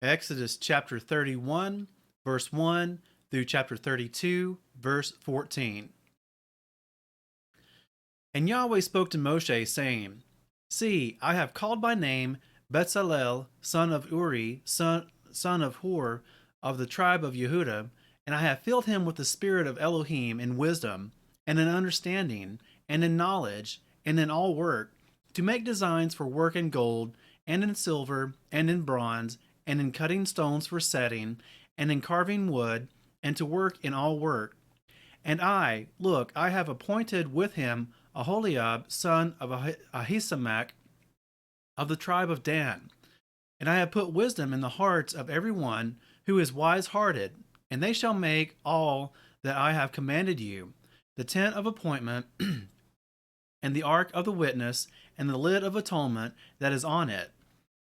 Exodus chapter 31, verse 1 through chapter 32, verse 14. And Yahweh spoke to Moshe, saying, See, I have called by name Bezalel, son of Uri, son of Hur, of the tribe of Yehudah, and I have filled him with the spirit of Elohim in wisdom, and in understanding, and in knowledge, and in all work, to make designs for work in gold, and in silver, and in bronze, and in cutting stones for setting, and in carving wood, and to work in all work. And I have appointed with him Aholiab, son of Ahisamach, of the tribe of Dan. And I have put wisdom in the hearts of every one who is wise-hearted, and they shall make all that I have commanded you, the tent of appointment, and the ark of the witness, and the lid of atonement that is on it,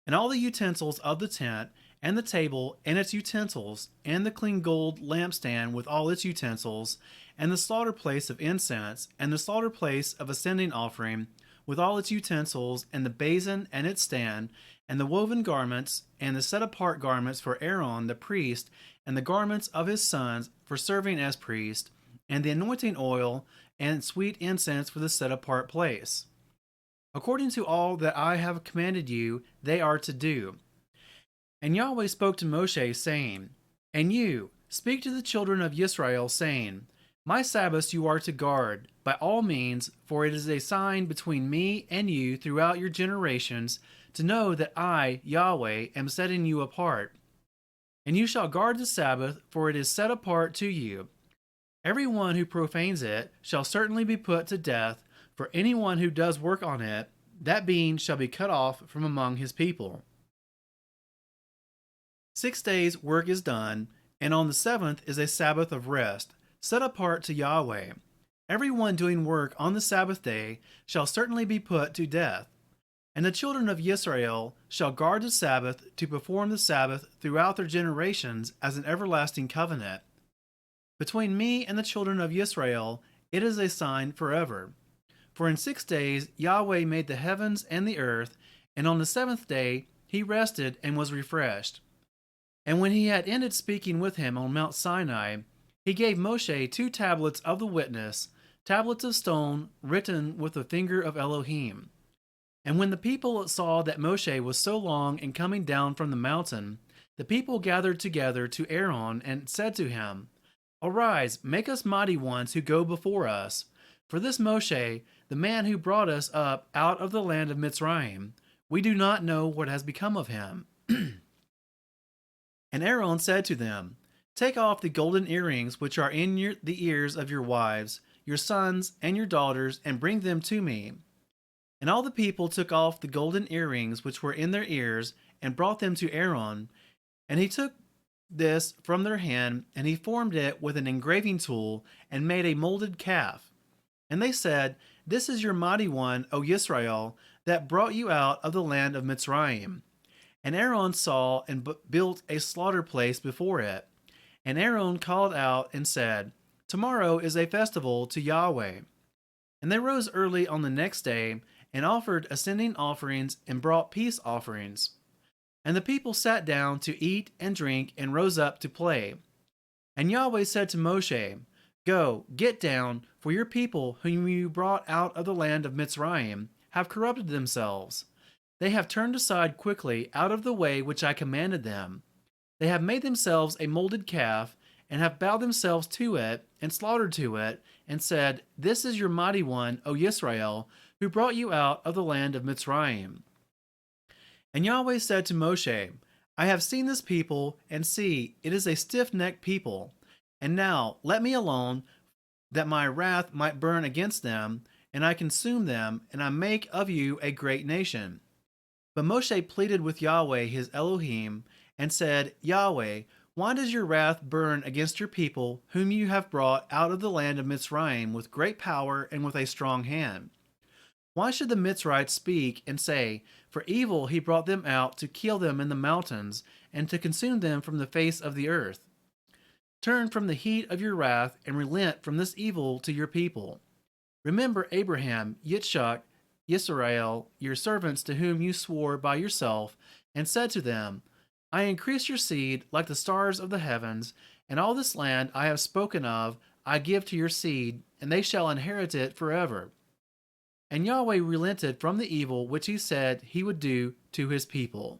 and all the utensils of the tent, and the table and its utensils, and the clean gold lampstand with all its utensils, and the slaughter place of incense, and the slaughter place of ascending offering, with all its utensils, and the basin and its stand, and the woven garments, and the set apart garments for Aaron the priest, and the garments of his sons for serving as priest, and the anointing oil, and sweet incense for the set apart place. According to all that I have commanded you, they are to do. And Yahweh spoke to Moshe, saying, And you, speak to the children of Israel, saying, My Sabbaths you are to guard, by all means, for it is a sign between me and you throughout your generations, to know that I, Yahweh, am setting you apart. And you shall guard the Sabbath, for it is set apart to you. Every one who profanes it shall certainly be put to death, for anyone who does work on it, that being shall be cut off from among his people. 6 days work is done, and on the seventh is a Sabbath of rest, set apart to Yahweh. Every one doing work on the Sabbath day shall certainly be put to death. And the children of Israel shall guard the Sabbath to perform the Sabbath throughout their generations as an everlasting covenant. Between me and the children of Israel it is a sign forever. For in 6 days Yahweh made the heavens and the earth, and on the seventh day he rested and was refreshed. And when he had ended speaking with him on Mount Sinai, he gave Moshe 2 tablets of the witness, tablets of stone written with the finger of Elohim. And when the people saw that Moshe was so long in coming down from the mountain, the people gathered together to Aaron and said to him, Arise, make us mighty ones who go before us. For this Moshe, the man who brought us up out of the land of Mitzrayim, we do not know what has become of him. And Aaron said to them, Take off the golden earrings which are in the ears of your wives, your sons, and your daughters, and bring them to me. And all the people took off the golden earrings which were in their ears, and brought them to Aaron. And he took this from their hand, and he formed it with an engraving tool, and made a molded calf. And they said, This is your mighty one, O Israel, that brought you out of the land of Mitzrayim. And Aaron saw and built a slaughter place before it. And Aaron called out and said, Tomorrow is a festival to Yahweh. And they rose early on the next day, and offered ascending offerings, and brought peace offerings. And the people sat down to eat and drink, and rose up to play. And Yahweh said to Moshe, Go, get down, for your people whom you brought out of the land of Mitzrayim have corrupted themselves. They have turned aside quickly out of the way which I commanded them. They have made themselves a molded calf, and have bowed themselves to it, and slaughtered to it, and said, This is your mighty one, O Israel, who brought you out of the land of Mitzrayim. And Yahweh said to Moshe, I have seen this people, and see, it is a stiff-necked people. And now let me alone, that my wrath might burn against them, and I consume them, and I make of you a great nation. But Moshe pleaded with Yahweh his Elohim, and said, Yahweh, why does your wrath burn against your people, whom you have brought out of the land of Mitzrayim with great power and with a strong hand? Why should the Mitzrites speak and say, For evil he brought them out to kill them in the mountains, and to consume them from the face of the earth? Turn from the heat of your wrath, and relent from this evil to your people. Remember Abraham, Yitzchak, Yisrael, your servants to whom you swore by yourself, and said to them, I increase your seed like the stars of the heavens, and all this land I have spoken of I give to your seed, and they shall inherit it forever. And Yahweh relented from the evil which he said he would do to his people.